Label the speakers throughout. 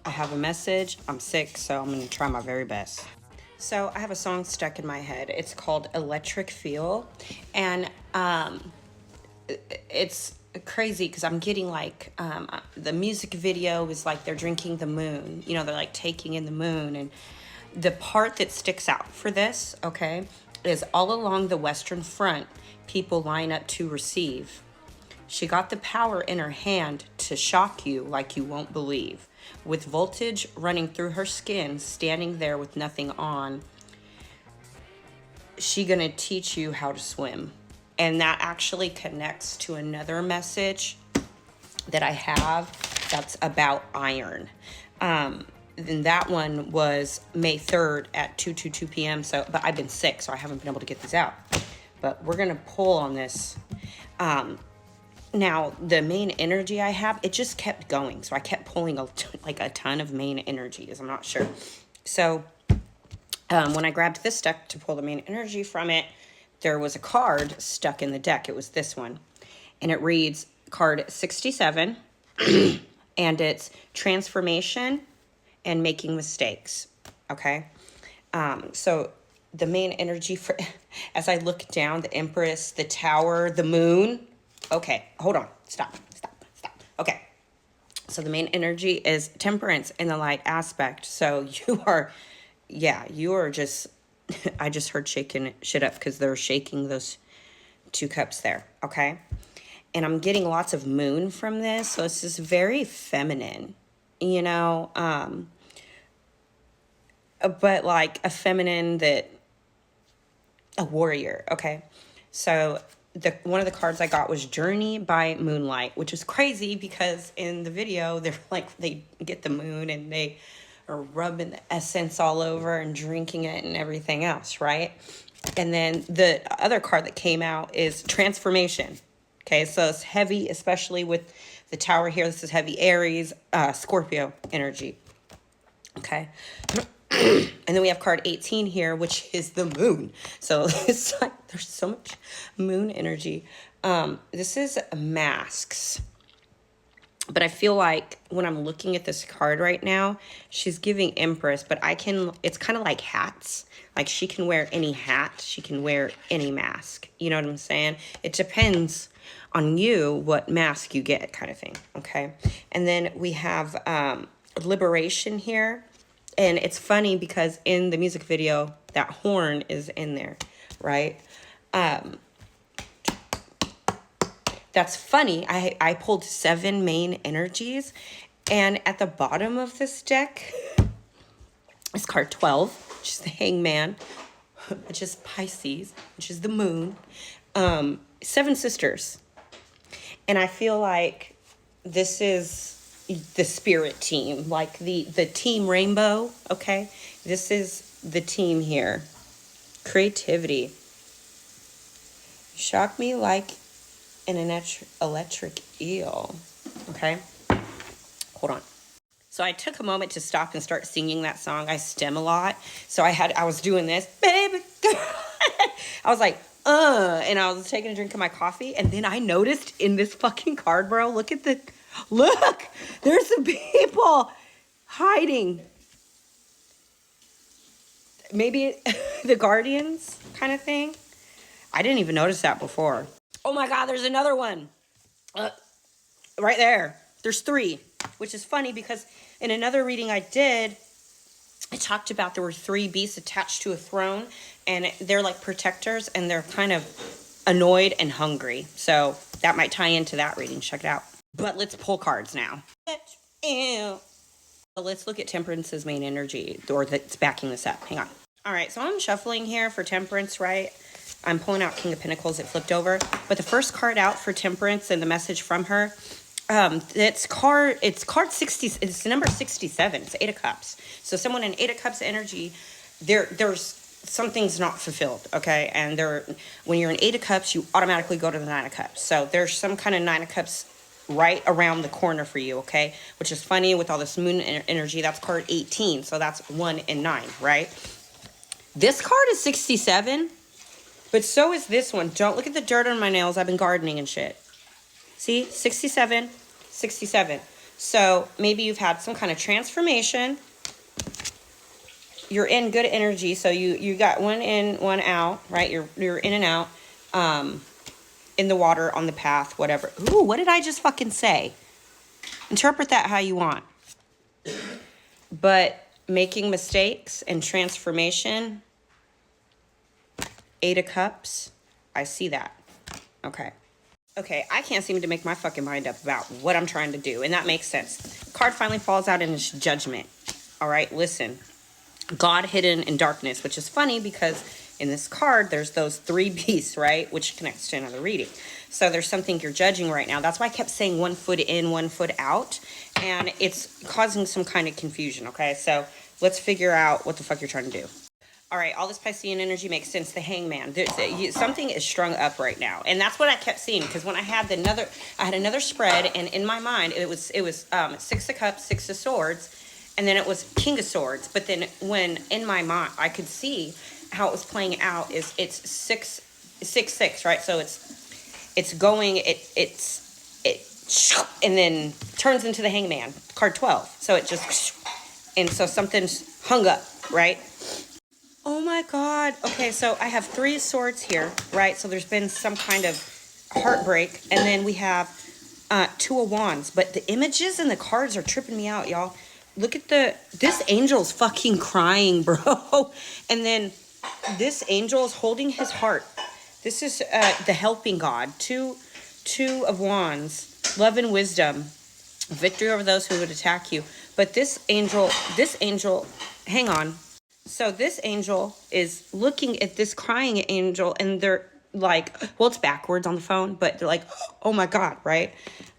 Speaker 1: I have a message. I'm sick, so I'm going to try my very best. So I have a song stuck in my head. It's called Electric Feel. And it's crazy because I'm getting like the music video is like they're drinking the moon. You know, they're like taking in the moon. And the part that sticks out for this, okay, is all along the Western Front, people line up to receive. She got the power in her hand to shock you like you won't believe. With voltage running through her skin, standing there with nothing on, she gonna teach you how to swim. And that actually connects to another message that I have that's about iron. And that one was May 3rd at 2:22 p.m. So, but I've been sick, so I haven't been able to get these out. But we're gonna pull on this. Now, the main energy I have, it just kept going. So I kept pulling like a ton of main energies. I'm not sure. So when I grabbed this deck to pull the main energy from it, there was a card stuck in the deck. It was this one. And it reads card 67. And it's transformation and making mistakes. Okay? So the main energy for, as I look down, the Empress, the Tower, the Moon. Okay, hold on. Stop. Okay. So the main energy is temperance in the light aspect. So you are just, I just heard shaking shit up because they're shaking those 2 cups there. Okay. And I'm getting lots of moon from this. So it's just very feminine, you know, but like a feminine that, a warrior. Okay. So one of the cards I got was Journey by Moonlight, which is crazy because in the video, they're like, they get the moon and they are rubbing the essence all over and drinking it and everything else, right? And then the other card that came out is Transformation. Okay, so it's heavy, especially with the Tower here. This is heavy Aries, Scorpio energy. Okay. And then we have card 18 here, which is the moon. So it's like there's so much moon energy. This is masks. But I feel like when I'm looking at this card right now, she's giving Empress, but it's kind of like hats. Like she can wear any hat. She can wear any mask. You know what I'm saying? It depends on you what mask you get, kind of thing. Okay. And then we have Liberation here. And it's funny because in the music video, that horn is in there, right? That's funny. I pulled 7 main energies. And at the bottom of this deck is card 12, which is the Hangman, which is Pisces, which is the moon. 7 sisters. And I feel like this is the spirit team, like the team rainbow. Okay, this is the team here. Creativity. Shock me like an electric eel. Okay, hold on. So I took a moment to stop and start singing that song. I stem a lot, so I was doing this, baby girl. I was like, and I was taking a drink of my coffee, and then I noticed in this fucking card, bro, look, there's some people hiding. Maybe the Guardians kind of thing. I didn't even notice that before. Oh my God, there's another one. Right there. There's 3, which is funny because in another reading I did, I talked about there were 3 beasts attached to a throne, and they're like protectors, and they're kind of annoyed and hungry. So that might tie into that reading. Check it out. But let's pull cards now. So let's look at Temperance's main energy, or that's backing this up. Hang on. All right, so I'm shuffling here for Temperance, right? I'm pulling out King of Pentacles. It flipped over. But the first card out for Temperance and the message from her, it's card 60. It's number 67. It's 8 of Cups. So someone in 8 of Cups energy, there's something's not fulfilled, okay? And when you're in 8 of Cups, you automatically go to the 9 of Cups. So there's some kind of 9 of Cups right around the corner for you, okay? Which is funny with all this moon energy. That's card 18. So that's 1 and 9, right? This card is 67. But so is this one. Don't look at the dirt on my nails. I've been gardening and shit. See? 67, 67. So maybe you've had some kind of transformation. You're in good energy, so you got one in, one out, right? You're in and out, in the water, on the path, whatever. Ooh, what did I just fucking say? Interpret that how you want. But making mistakes and transformation, 8 of Cups, I see that. Okay. Okay, I can't seem to make my fucking mind up about what I'm trying to do, and that makes sense. Card finally falls out in its judgment. All right, listen. God hidden in darkness, which is funny because in this card, there's those 3 beasts, right? Which connects to another reading. So there's something you're judging right now. That's why I kept saying 1 foot in, 1 foot out. And it's causing some kind of confusion, okay? So let's figure out what the fuck you're trying to do. All right, all this Piscean energy makes sense. The Hangman. Something is strung up right now. And that's what I kept seeing. Because when I had another spread, and in my mind, it was 6 of Cups, 6 of Swords, and then it was King of Swords. But then when in my mind, I could see how it was playing out is it's 6, 6, 6, right? So it's going, and then turns into the Hangman, card 12. So it just, and so something's hung up, right? Oh my God. Okay, so I have 3 swords here, right? So there's been some kind of heartbreak. And then we have 2 of Wands. But the images and the cards are tripping me out, y'all. Look at this angel's fucking crying, bro. And then this angel is holding his heart. This is the helping God. 2 of Wands, love and wisdom, victory over those who would attack you. But this angel, hang on. So this angel is looking at this crying angel, and they're like, well, it's backwards on the phone, but they're like, oh my God, right?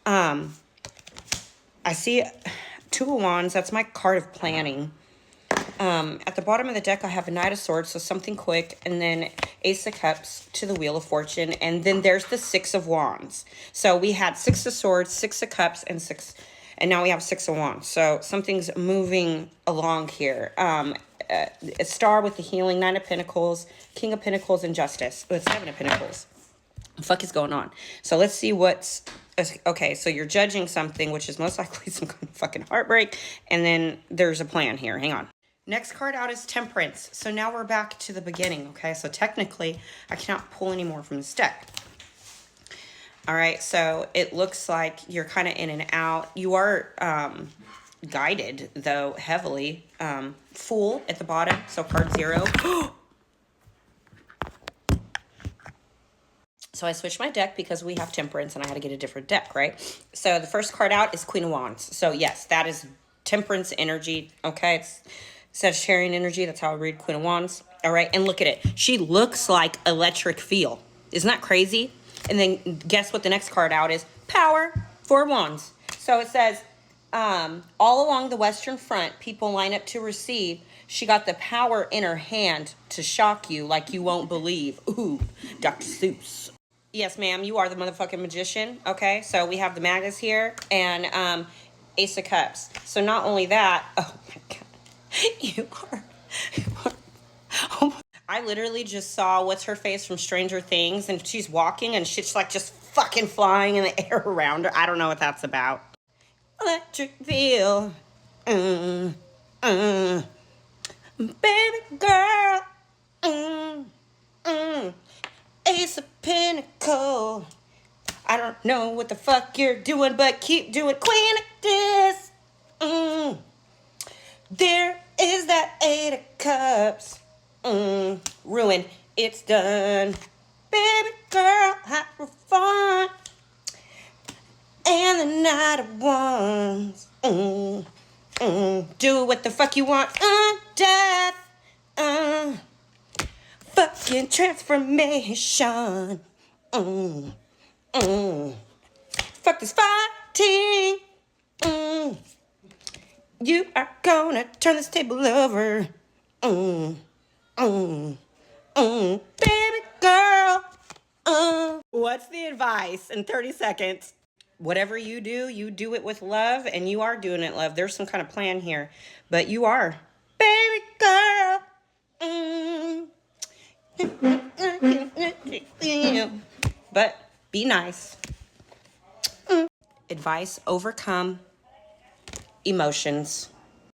Speaker 1: I see 2 of Wands. That's my card of planning. At the bottom of the deck, I have a Knight of Swords, so something quick, and then Ace of Cups to the Wheel of Fortune, and then there's the 6 of Wands. So we had 6 of Swords, 6 of Cups, and now we have 6 of Wands. So something's moving along here. A Star with the healing, 9 of Pentacles, King of Pentacles, and Justice. Oh, it's 7 of Pentacles. What the fuck is going on? So let's see what's... Okay, so you're judging something, which is most likely some kind of fucking heartbreak, and then there's a plan here. Hang on. Next card out is Temperance. So now we're back to the beginning, okay? So technically, I cannot pull any more from this deck. All right, so it looks like you're kind of in and out. You are guided, though, heavily. Fool at the bottom, so card 0. So I switched my deck because we have Temperance and I had to get a different deck, right? So the first card out is Queen of Wands. So yes, that is Temperance energy, okay? It's Sagittarian energy. That's how I read Queen of Wands. All right, and look at it. She looks like electric feel. Isn't that crazy? And then guess what the next card out is? Power, 4 Wands. So it says, all along the Western Front, people line up to receive. She got the power in her hand to shock you like you won't believe. Ooh, Dr. Seuss. Yes, ma'am, you are the motherfucking magician, okay? So we have the Magus here and Ace of Cups. So not only that, oh my God, you are oh my, I literally just saw what's her face from Stranger Things, and she's walking and shit's like just fucking flying in the air around her. I don't know what that's about. Electric feel, baby girl, Ace of Pinnacle. I don't know what the fuck you're doing, but keep doing Queen of this. There is that 8 of Cups. Ruin, it's done. Baby girl, have fun. And the Knight of Wands. Do what the fuck you want. Death. Fucking transformation. Fuck this fighting. You are gonna turn this table over. Baby girl. What's the advice in 30 seconds? Whatever you do it with love, and you are doing it, love. There's some kind of plan here, but you are. Baby girl. But be nice. Advice, overcome emotions.